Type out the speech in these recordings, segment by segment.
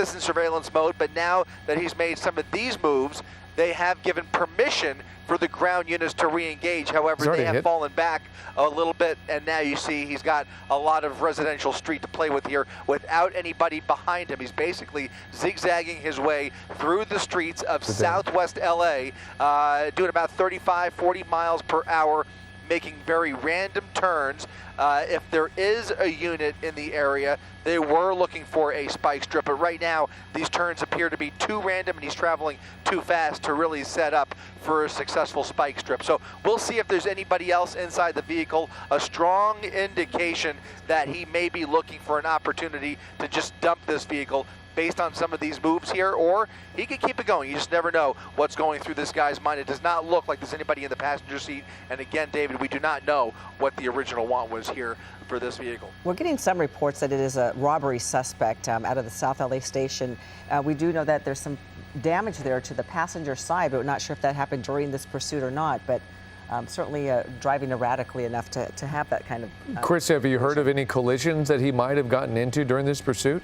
this in surveillance mode, but now that he's made some of these moves, they have given permission for the ground units to re-engage. However, they have fallen back a little bit, and now you see he's got a lot of residential street to play with here without anybody behind him. He's basically zigzagging his way through the streets of southwest LA, doing about 35, 40 miles per hour, making very random turns. If there is a unit in the area, they were looking for a spike strip, but right now these turns appear to be too random and he's traveling too fast to really set up for a successful spike strip. So we'll see if there's anybody else inside the vehicle. A strong indication that he may be looking for an opportunity to just dump this vehicle based on some of these moves here, or he could keep it going. You just never know what's going through this guy's mind. It does not look like there's anybody in the passenger seat. And again, David, we do not know what the original want was here for this vehicle. We're getting some reports that it is a robbery suspect out of the South LA station. We do know that there's some damage there to the passenger side, but we're not sure if that happened during this pursuit or not. But certainly driving erratically enough to have that kind of... Chris, have you heard of any collisions that he might have gotten into during this pursuit?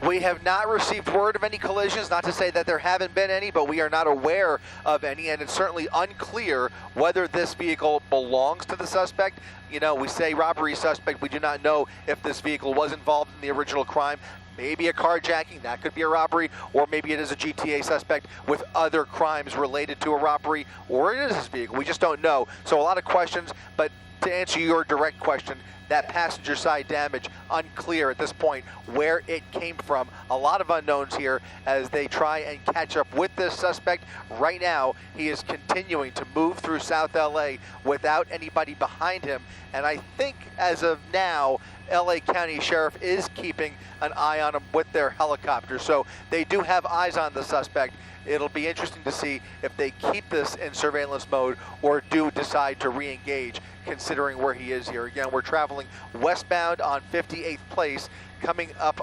We have not received word of any collisions, not to say that there haven't been any, but we are not aware of any, and it's certainly unclear whether this vehicle belongs to the suspect. You know, we say robbery suspect, we do not know if this vehicle was involved in the original crime. Maybe a carjacking, that could be a robbery, or maybe it is a GTA suspect with other crimes related to a robbery, or it is his vehicle. We just don't know. So a lot of questions, but to answer your direct question, that passenger side damage, unclear at this point where it came from. A lot of unknowns here as they try and catch up with this suspect. Right now, he is continuing to move through South LA without anybody behind him. And I think as of now, LA County Sheriff is keeping an eye on him with their helicopter. So they do have eyes on the suspect. It'll be interesting to see if they keep this in surveillance mode or do decide to re-engage, considering where he is here. Again, we're traveling westbound on 58th Place, coming up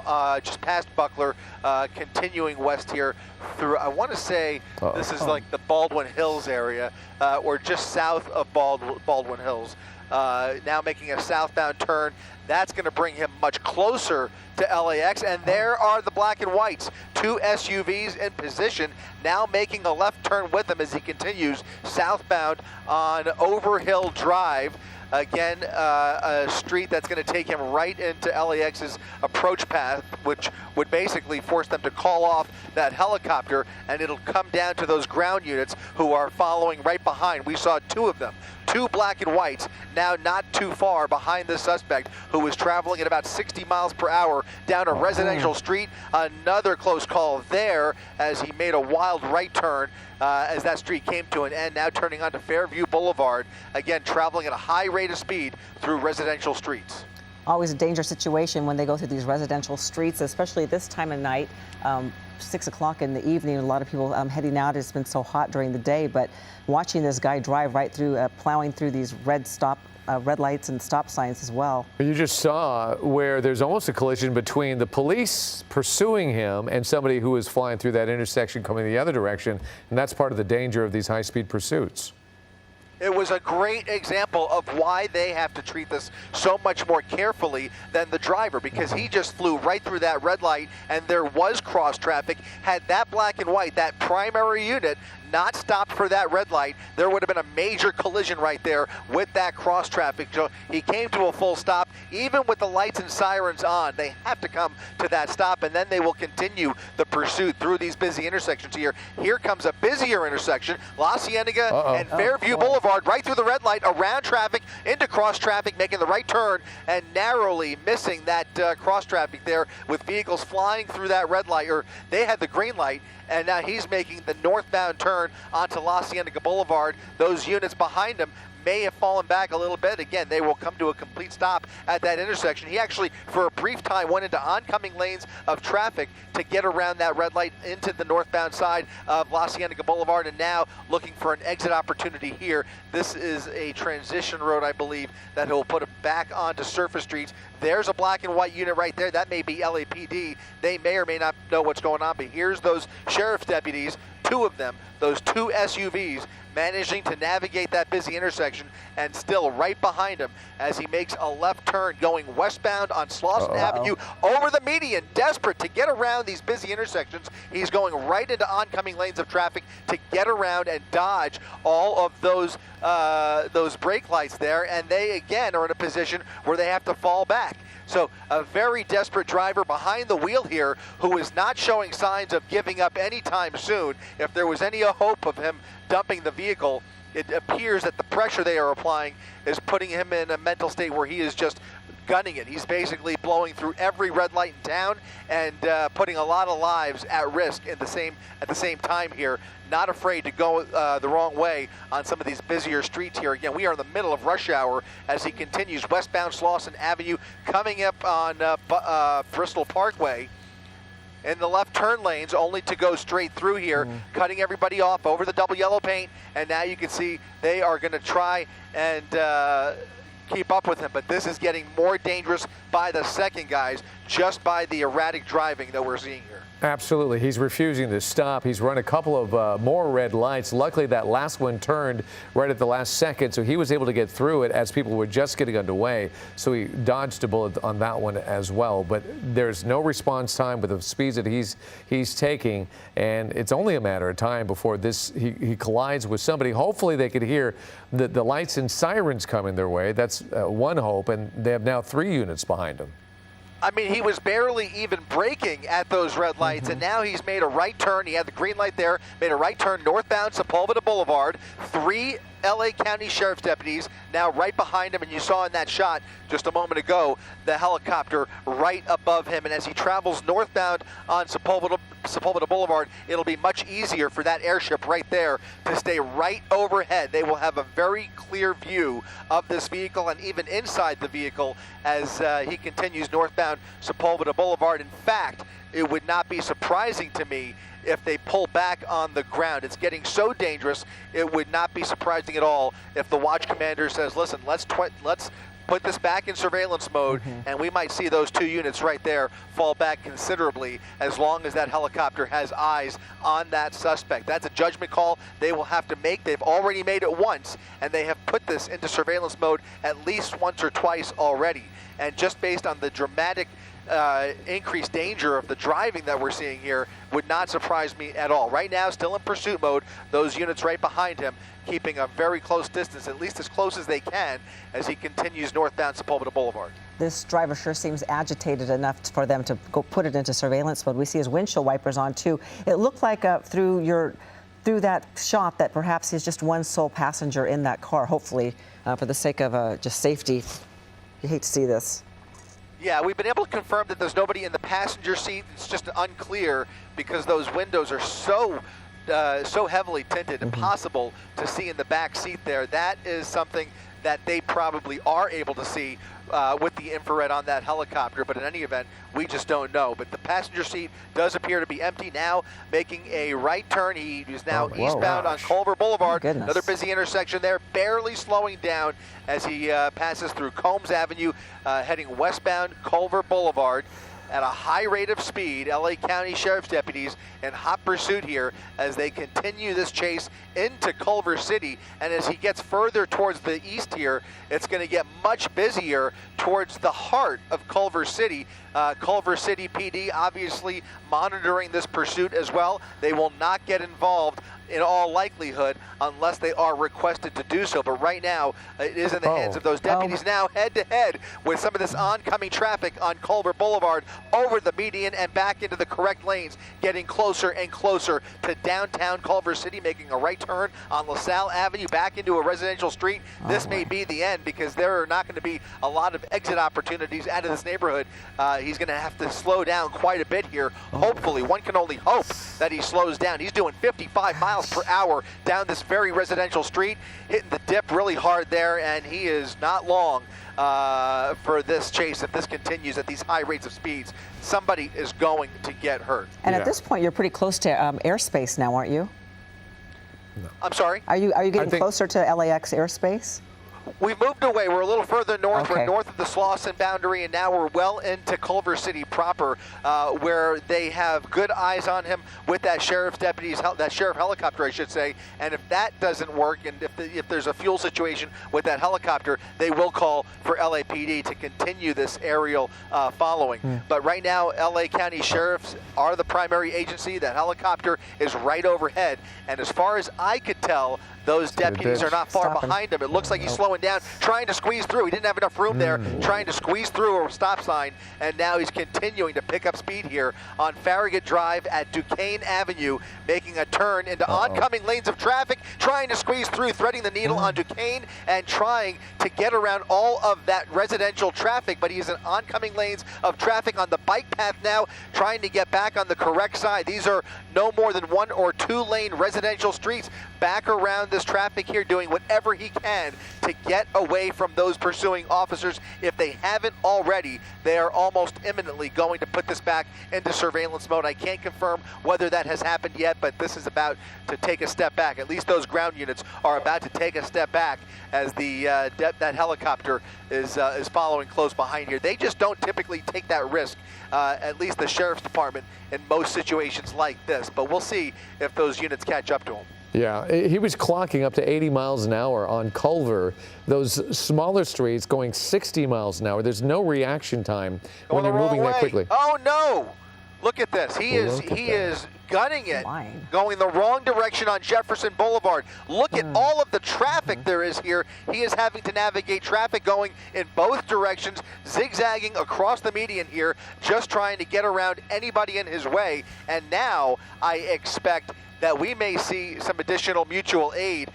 just past Buckler, continuing west here through, I want to say this is like the Baldwin Hills area, or just south of Baldwin Hills. Now making a southbound turn. That's going to bring him much closer to LAX, and there are the black and whites. Two SUVs in position, now making a left turn with him as he continues southbound on Overhill Drive. Again, a street that's going to take him right into LAX's approach path, which would basically force them to call off that helicopter, and it'll come down to those ground units who are following right behind. We saw two of them. Two black and whites, now not too far behind the suspect, who was traveling at about 60 miles per hour down a residential street. Another close call there as he made a wild right turn as that street came to an end, now turning onto Fairview Boulevard, again traveling at a high rate of speed through residential streets. Always a dangerous situation when they go through these residential streets, especially this time of night. 6 o'clock in the evening, a lot of people heading out. It's been so hot during the day, but watching this guy drive right through, plowing through these red lights and stop signs as well. You just saw where there's almost a collision between the police pursuing him and somebody who was flying through that intersection coming the other direction, and that's part of the danger of these high-speed pursuits. It was a great example of why they have to treat this so much more carefully than the driver, because he just flew right through that red light and there was cross traffic. Had that black and white, that primary unit, not stopped for that red light, there would have been a major collision right there with that cross traffic. So he came to a full stop, even with the lights and sirens on. They have to come to that stop, and then they will continue the pursuit through these busy intersections here. Here comes a busier intersection, La Cienega and Fairview Boulevard, right through the red light, around traffic, into cross traffic, making the right turn, and narrowly missing that cross traffic there with vehicles flying through that red light, or they had the green light, and now he's making the northbound turn onto La Cienega Boulevard. Those units behind him may have fallen back a little bit. Again, they will come to a complete stop at that intersection. He actually, for a brief time, went into oncoming lanes of traffic to get around that red light into the northbound side of La Cienega Boulevard, and now looking for an exit opportunity here. This is a transition road, I believe, that he'll put it back onto surface streets. There's a black and white unit right there. That may be LAPD. They may or may not know what's going on, but here's those sheriff's deputies. two of them, those two SUVs, managing to navigate that busy intersection, and still right behind him as he makes a left turn going westbound on Slauson Avenue over the median, desperate to get around these busy intersections. He's going right into oncoming lanes of traffic to get around and dodge all of those brake lights there, and they again are in a position where they have to fall back. So a very desperate driver behind the wheel here who is not showing signs of giving up anytime soon. If there was any hope of him dumping the vehicle, it appears that the pressure they are applying is putting him in a mental state where he is just gunning it. He's basically blowing through every red light in town and putting a lot of lives at risk at the same time here. Not afraid to go the wrong way on some of these busier streets here. Again, we are in the middle of rush hour as he continues westbound Slauson Avenue, coming up on Bristol Parkway in the left turn lanes, only to go straight through here, cutting everybody off over the double yellow paint. And now you can see they are going to try and keep up with him, but this is getting more dangerous by the second, guys, just by the erratic driving that we're seeing here. Absolutely. He's refusing to stop. He's run a couple of more red lights. Luckily, that last one turned right at the last second, so he was able to get through it as people were just getting underway. So he dodged a bullet on that one as well. But there's no response time with the speeds that he's taking, and it's only a matter of time before he collides with somebody. Hopefully, they could hear the lights and sirens coming their way. That's one hope, and they have now 3 units behind him. I mean, he was barely even braking at those red lights, and now he's made a right turn. He had the green light there, made a right turn northbound Sepulveda Boulevard. 3 LA County Sheriff's deputies now right behind him, and you saw in that shot just a moment ago the helicopter right above him. And as he travels northbound on Sepulveda Boulevard, it'll be much easier for that airship right there to stay right overhead. They will have a very clear view of this vehicle and even inside the vehicle as he continues northbound Sepulveda Boulevard. In fact, it would not be surprising to me if they pull back on the ground. It's getting so dangerous, it would not be surprising at all if the watch commander says, listen, let's put this back in surveillance mode, and we might see those 2 units right there fall back considerably as long as that helicopter has eyes on that suspect. That's a judgment call they will have to make. They've already made it once, and they have put this into surveillance mode at least once or twice already. And just based on the dramatic increased danger of the driving that we're seeing here would not surprise me at all. Right now, still in pursuit mode, those units right behind him keeping a very close distance, at least as close as they can, as he continues northbound Sepulveda Boulevard. This driver sure seems agitated enough for them to go put it into surveillance mode. We see his windshield wipers on too. It looked like through that shot that perhaps he's just one sole passenger in that car, hopefully for the sake of just safety. You hate to see this. Yeah, we've been able to confirm that there's nobody in the passenger seat. It's just unclear because those windows are so heavily tinted, impossible to see in the back seat there. That is something that they probably are able to see with the infrared on that helicopter, but in any event, we just don't know. But the passenger seat does appear to be empty now, making a right turn. He is now eastbound on Culver Boulevard, another busy intersection there, barely slowing down as he passes through Combs Avenue, heading westbound Culver Boulevard at a high rate of speed. LA County Sheriff's deputies in hot pursuit here as they continue this chase into Culver City. And as he gets further towards the east here, it's going to get much busier towards the heart of Culver City. Culver City PD obviously monitoring this pursuit as well. They will not get involved in all likelihood unless they are requested to do so. But right now, it is in the hands of those deputies now head-to-head with some of this oncoming traffic on Culver Boulevard over the median and back into the correct lanes, getting closer and closer to downtown Culver City, making a right turn on LaSalle Avenue back into a residential street. This may be the end because there are not going to be a lot of exit opportunities out of this neighborhood. He's going to have to slow down quite a bit here. Hopefully, one can only hope that he slows down. He's doing 55 miles per hour down this very residential street, hitting the dip really hard there, and he is not long for this chase. If this continues at these high rates of speeds, somebody is going to get hurt. And at this point, you're pretty close to airspace now, aren't you? No. I'm sorry? Are you getting closer to LAX airspace? We've moved away. We're a little further north. Okay. We're north of the Slauson boundary, and now we're well into Culver City proper, where they have good eyes on him with that sheriff's deputies, that sheriff helicopter, I should say. And if that doesn't work, and if there's a fuel situation with that helicopter, they will call for LAPD to continue this aerial following. But right now, LA County sheriffs are the primary agency. That helicopter is right overhead, and as far as I could tell, those deputies are not far behind him. It looks like he's slowing down, trying to squeeze through. He didn't have enough room there, trying to squeeze through a stop sign, and now he's continuing to pick up speed here on Farragut Drive at Duquesne Avenue, making a turn into oncoming lanes of traffic, trying to squeeze through, threading the needle on Duquesne, and trying to get around all of that residential traffic, but he's in oncoming lanes of traffic on the bike path now, trying to get back on the correct side. These are no more than 1 or 2 lane residential streets, back around this traffic here, doing whatever he can to get away from those pursuing officers. If they haven't already, they are almost imminently going to put this back into surveillance mode. I can't confirm whether that has happened yet, but this is about to take a step back. At least those ground units are about to take a step back as the that helicopter is following close behind here. They just don't typically take that risk, at least the sheriff's department, in most situations like this. But we'll see if those units catch up to him. Yeah, he was clocking up to 80 miles an hour on Culver. Those smaller streets going 60 miles an hour. There's no reaction time when you're moving that quickly. Oh no! Look at this. He is gunning it, going the wrong direction on Jefferson Boulevard. Look at all of the traffic there is here. He is having to navigate traffic going in both directions, zigzagging across the median here, just trying to get around anybody in his way. And now I expect that we may see some additional mutual aid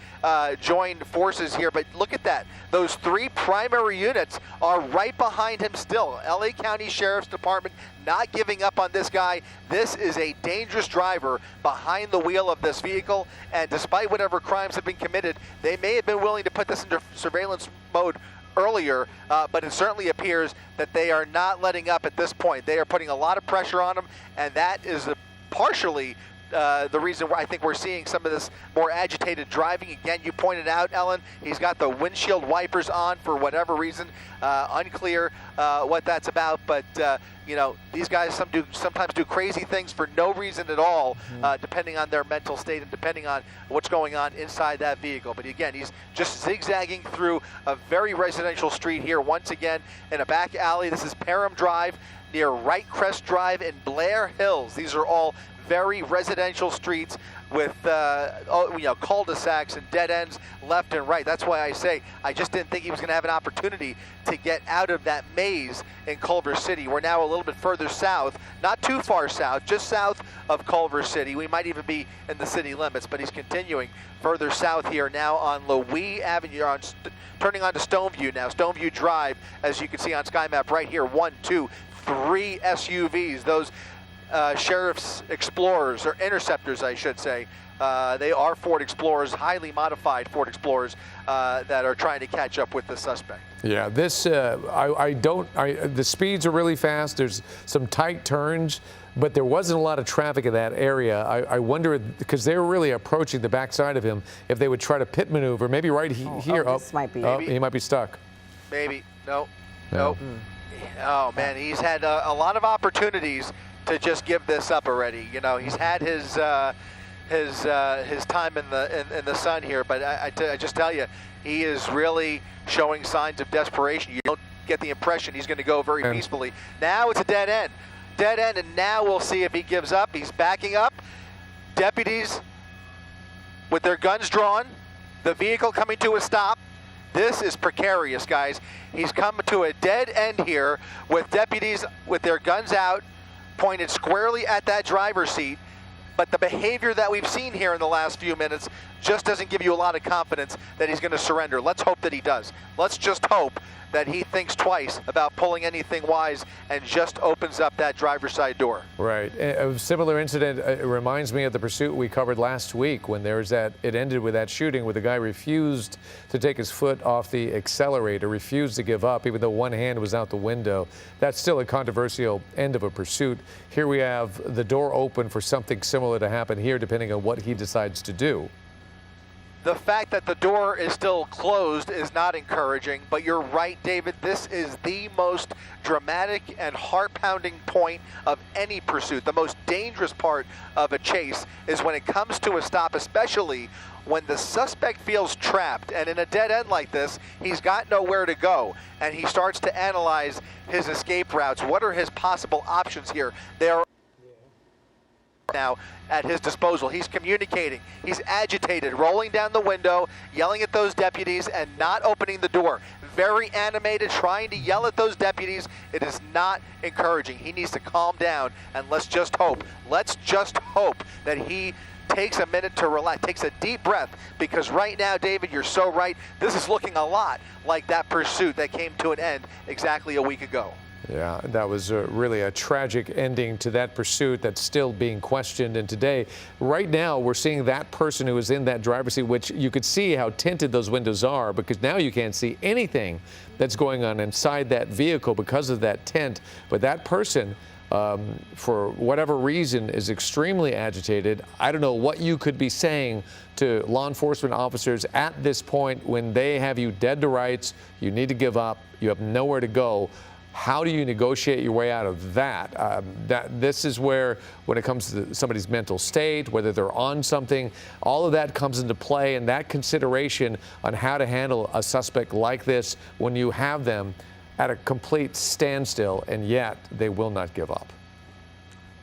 join forces here. But look at that. Those 3 primary units are right behind him still. LA County Sheriff's Department not giving up on this guy. This is a dangerous driver behind the wheel of this vehicle, and despite whatever crimes have been committed, they may have been willing to put this into surveillance mode earlier, but it certainly appears that they are not letting up at this point. They are putting a lot of pressure on him, and that is partially the reason why I think we're seeing some of this more agitated driving. Again, you pointed out, Ellen, he's got the windshield wipers on for whatever reason. Unclear what that's about, but you know, these guys sometimes do crazy things for no reason at all, depending on their mental state and depending on what's going on inside that vehicle. But again, he's just zigzagging through a very residential street here once again in a back alley. This is Parham Drive near Wright Crest Drive in Blair Hills. These are all very residential streets with cul-de-sacs and dead ends left and right. That's why I say I just didn't think he was going to have an opportunity to get out of that maze in Culver City. We're now a little bit further south, not too far south, just south of Culver City. We might even be in the city limits, but he's continuing further south here now on Louis Avenue, turning onto Stoneview now, Stoneview Drive, as you can see on Sky Map right here. 1, 2, 3 SUVs. Those Sheriff's Explorers, or Interceptors, I should say. They are Ford Explorers, highly modified Ford Explorers that are trying to catch up with the suspect. Yeah, this the speeds are really fast. There's some tight turns, but there wasn't a lot of traffic in that area. I wonder, because they were really approaching the backside of him, if they would try to pit maneuver, maybe right here. This might be. He might be stuck. Maybe. No. Oh man, he's had a lot of opportunities to just give this up already. You know, he's had his time in the sun here, but I just tell you, he is really showing signs of desperation. You don't get the impression he's going to go very peacefully. Now it's a dead end, and now we'll see if he gives up. He's backing up. Deputies with their guns drawn, the vehicle coming to a stop. This is precarious, guys. He's come to a dead end here with deputies with their guns out, pointed squarely at that driver's seat. But the behavior that we've seen here in the last few minutes just doesn't give you a lot of confidence that he's going to surrender. Let's hope that he does. Let's just hope that he thinks twice about pulling anything wise and just opens up that driver's side door. Right. A similar incident reminds me of the pursuit we covered last week when there was it ended with that shooting where the guy refused to take his foot off the accelerator, refused to give up, even though one hand was out the window. That's still a controversial end of a pursuit. Here we have the door open for something similar to happen here, depending on what he decides to do. The fact that the door is still closed is not encouraging, but you're right, David. This is the most dramatic and heart-pounding point of any pursuit. The most dangerous part of a chase is when it comes to a stop, especially when the suspect feels trapped. And in a dead end like this, he's got nowhere to go. And he starts to analyze his escape routes. What are his possible options here? There are now at his disposal. He's communicating. He's agitated, rolling down the window, yelling at those deputies and not opening the door. Very animated, trying to yell at those deputies. It is not encouraging. He needs to calm down, and let's just hope that he takes a minute to relax, takes a deep breath, because right now, David, you're so right. This is looking a lot like that pursuit that came to an end exactly a week ago. Yeah, that was really a tragic ending to that pursuit that's still being questioned. And today, right now, we're seeing that person who was in that driver's seat, which you could see how tinted those windows are, because now you can't see anything that's going on inside that vehicle because of that tint. But that person, for whatever reason, is extremely agitated. I don't know what you could be saying to law enforcement officers at this point when they have you dead to rights, you need to give up, you have nowhere to go. How do you negotiate your way out of that? This is where, when it comes to somebody's mental state, whether they're on something, all of that comes into play, and that consideration on how to handle a suspect like this when you have them at a complete standstill, and yet they will not give up.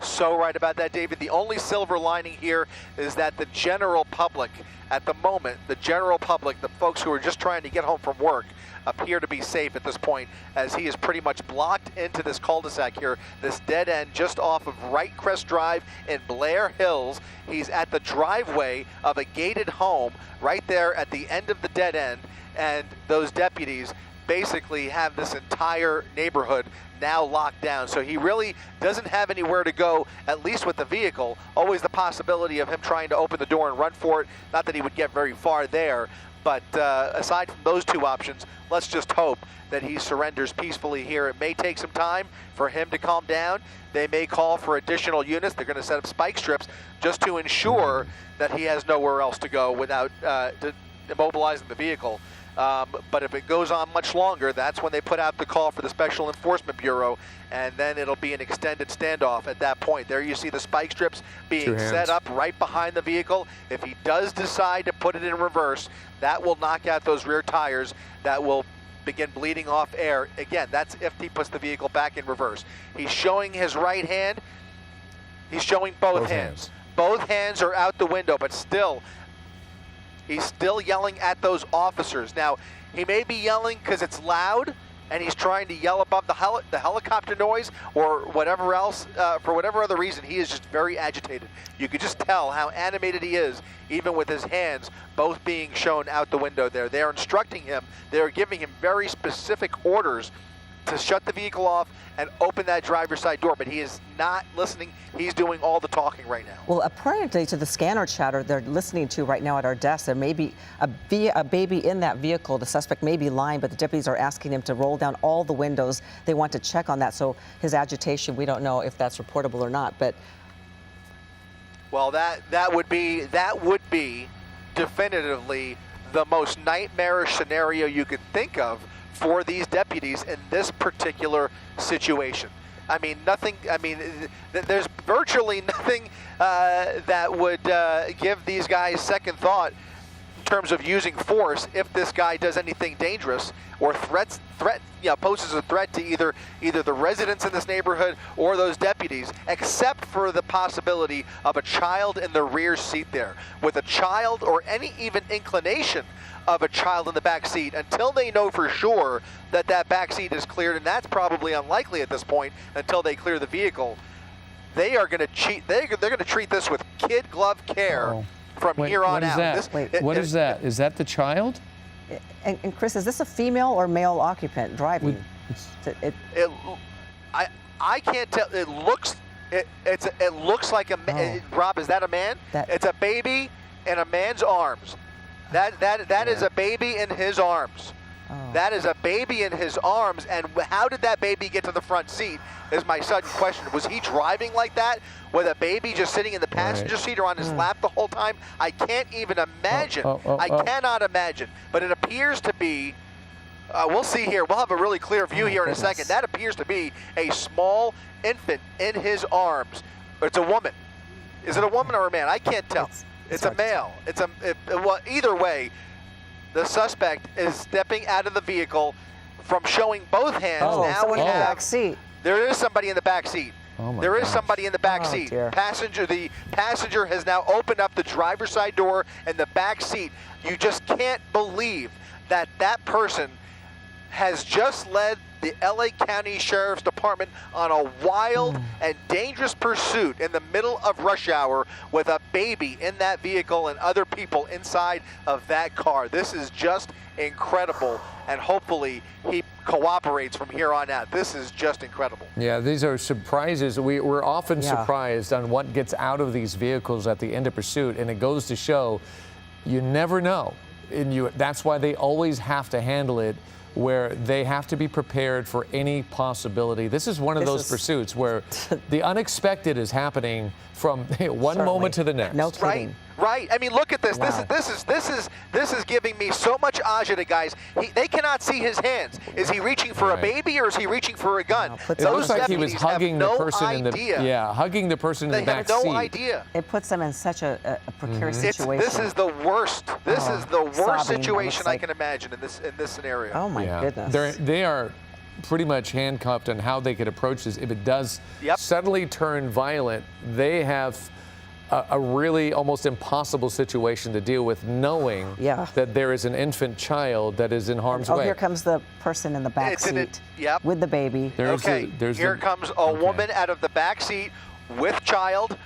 So right about that, David. The only silver lining here is that the general public, at the moment, the general public, the folks who are just trying to get home from work, appear to be safe at this point, as he is pretty much blocked into this cul-de-sac here, this dead end just off of Wright Crest Drive in Blair Hills. He's at the driveway of a gated home right there at the end of the dead end, and those deputies basically have this entire neighborhood now locked down. So he really doesn't have anywhere to go, at least with the vehicle. Always the possibility of him trying to open the door and run for it. Not that he would get very far there, but aside from those two options, let's just hope that he surrenders peacefully here. It may take some time for him to calm down. They may call for additional units. They're going to set up spike strips just to ensure that he has nowhere else to go without immobilizing the vehicle. But if it goes on much longer, that's when they put out the call for the Special Enforcement Bureau, and then it'll be an extended standoff at that point. There you see the spike strips being set up right behind the vehicle. If he does decide to put it in reverse, that will knock out those rear tires. That will begin bleeding off air. Again, that's if he puts the vehicle back in reverse. He's showing his right hand. He's showing both hands. Both hands are out the window, but still, he's still yelling at those officers. Now, he may be yelling because it's loud, and he's trying to yell above the helicopter noise or whatever else. For whatever other reason, he is just very agitated. You could just tell how animated he is, even with his hands both being shown out the window there. They're instructing him. They're giving him very specific orders to shut the vehicle off and open that driver's side door, but he is not listening. He's doing all the talking right now. Well, apparently to the scanner chatter they're listening to right now at our desk, there may be a baby in that vehicle. The suspect may be lying, but the deputies are asking him to roll down all the windows. They want to check on that. So his agitation, we don't know if that's reportable or not, but. Well, that would be definitively the most nightmarish scenario you could think of for these deputies in this particular situation. I mean, there's virtually nothing that would give these guys second thought in terms of using force if this guy does anything dangerous or poses a threat to either the residents in this neighborhood or those deputies, except for the possibility of a child in the rear seat there. With a child or any even inclination of a child in the back seat, until they know for sure that that back seat is cleared, and that's probably unlikely at this point until they clear the vehicle, they are going to cheat. They're going to treat this with kid glove care from here on out. What is that? Is that the child? And Chris, is this a female or male occupant driving? I can't tell. It looks like a Rob, is that a man? It's a baby in a man's arms. That is a baby in his arms. That is a baby in his arms, and how did that baby get to the front seat is my sudden question. Was he driving like that with a baby just sitting in the passenger seat or on his lap the whole time? I can't even imagine. I cannot imagine. But it appears to be, we'll see here. We'll have a really clear view here in a second. That appears to be a small infant in his arms. It's a woman. Is it a woman or a man? I can't tell. It's a male. Well, either way, the suspect is stepping out of the vehicle from showing both hands. Now someone we in the have, back seat. there is somebody in the back seat. There is somebody in the back seat. Dear. The passenger has now opened up the driver's side door and the back seat. You just can't believe that that person has just led the LA County Sheriff's Department on a wild and dangerous pursuit in the middle of rush hour with a baby in that vehicle and other people inside of that car. This is just incredible, and hopefully he cooperates from here on out. This is just incredible. Yeah, these are surprises. We're often surprised on what gets out of these vehicles at the end of pursuit, and it goes to show you never know. And that's why they always have to handle it where they have to be prepared for any possibility. This is one of those pursuits where the unexpected is happening from one moment to the next. No kidding. Right. I mean, look at this. Wow. This is giving me so much agita, guys. They cannot see his hands. Is he reaching for a baby or is he reaching for a gun? It looks like he was hugging the person in the hugging the person in the back seat. They have no idea. It puts them in such a precarious situation. This is the worst. This is the worst sobbing, situation I can imagine in this scenario. Oh my goodness. They are pretty much handcuffed on how they could approach this. If it does suddenly turn violent, they have a really almost impossible situation to deal with, knowing that there is an infant child that is in harm's way. Oh, here comes the person in the back seat with the baby. Here comes a woman out of the back seat with child.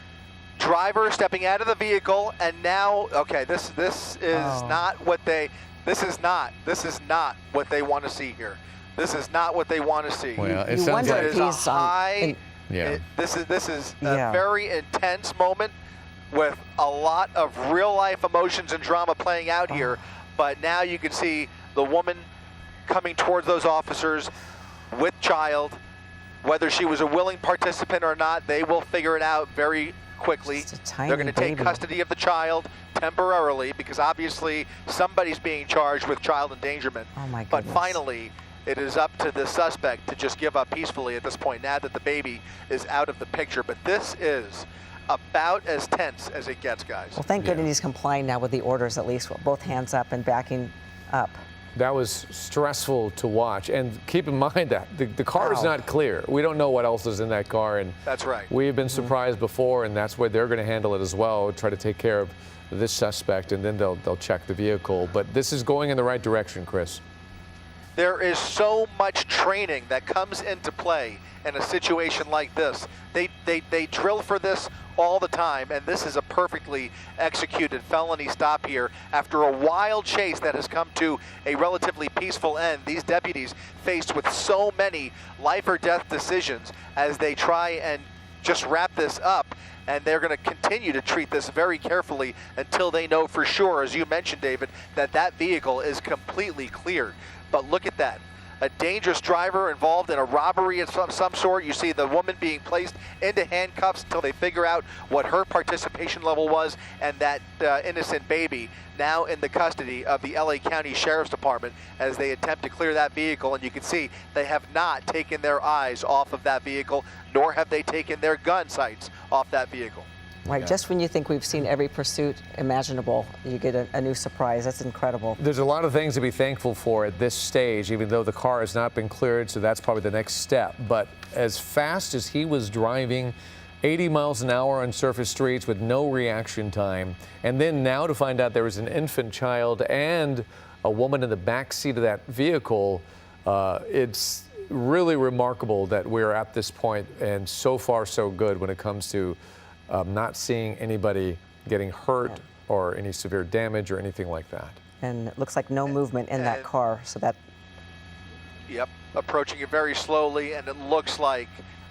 Driver stepping out of the vehicle, and now, this is not what they want to see here. This is not what they want to see. Well, it sounds like this is a very intense moment with a lot of real life emotions and drama playing out here. But now you can see the woman coming towards those officers with child. Whether she was a willing participant or not, they will figure it out very quickly. They're going to take custody of the child temporarily because obviously somebody's being charged with child endangerment. Oh my goodness. But finally, it is up to the suspect to just give up peacefully at this point now that the baby is out of the picture. But this is about as tense as it gets, guys. Well, thank goodness he's complying now with the orders, at least with both hands up and backing up. That was stressful to watch. And keep in mind that the car is not clear. We don't know what else is in that car. And that's right. We have been surprised before, and that's why they're going to handle it as well, try to take care of this suspect, and then they'll check the vehicle. But this is going in the right direction, Chris. There is so much training that comes into play in a situation like this. They drill for this all the time, and this is a perfectly executed felony stop here. After a wild chase that has come to a relatively peaceful end, these deputies faced with so many life or death decisions as they try and just wrap this up. And they're going to continue to treat this very carefully until they know for sure, as you mentioned, David, that that vehicle is completely cleared. But look at that. A dangerous driver involved in a robbery of some sort. You see the woman being placed into handcuffs until they figure out what her participation level was, and that innocent baby now in the custody of the LA County Sheriff's Department as they attempt to clear that vehicle. And you can see they have not taken their eyes off of that vehicle, nor have they taken their gun sights off that vehicle. Right, just when you think we've seen every pursuit imaginable, you get a new surprise. That's incredible. There's a lot of things to be thankful for at this stage, even though the car has not been cleared, so that's probably the next step. But as fast as he was driving, 80 miles an hour on surface streets with no reaction time, and then now to find out there was an infant child and a woman in the back seat of that vehicle, it's really remarkable that we're at this point, and so far so good when it comes to not seeing anybody getting hurt or any severe damage or anything like that. And it looks like no movement in that car, so that... Yep, approaching it very slowly, and it looks like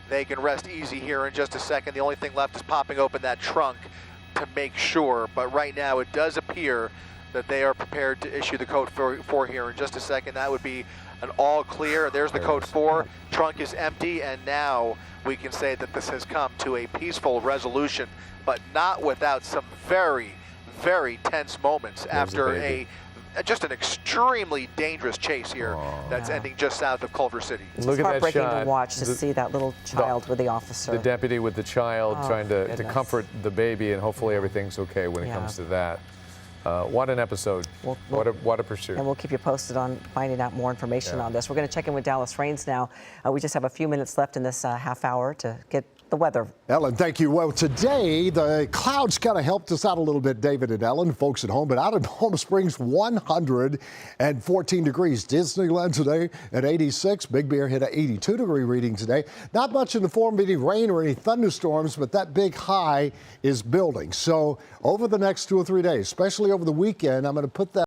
they can rest easy here in just a second. The only thing left is popping open that trunk to make sure, but right now it does appear that they are prepared to issue the code 4 here in just a second. That would be an all clear. There's the code 4. Trunk is empty, and now we can say that this has come to a peaceful resolution, but not without some very, very tense moments after just an extremely dangerous chase here that's ending just south of Culver City. Look at that shot. It's heartbreaking to watch, to see that little child with the officer. The deputy with the child trying to comfort the baby, and hopefully everything's okay when it comes to that. What an episode. What a pursuit. And we'll keep you posted on finding out more information on this. We're going to check in with Dallas Rains now. We just have a few minutes left in this half hour to get the weather. Ellen, thank you. Well, today the clouds kind of helped us out a little bit, David and Ellen, folks at home. But out in Palm Springs, 114 degrees. Disneyland today at 86. Big Bear hit an 82-degree reading today. Not much in the form of any rain or any thunderstorms, but that big high is building. So over the next 2 or 3 days, especially over the weekend, I'm going to put that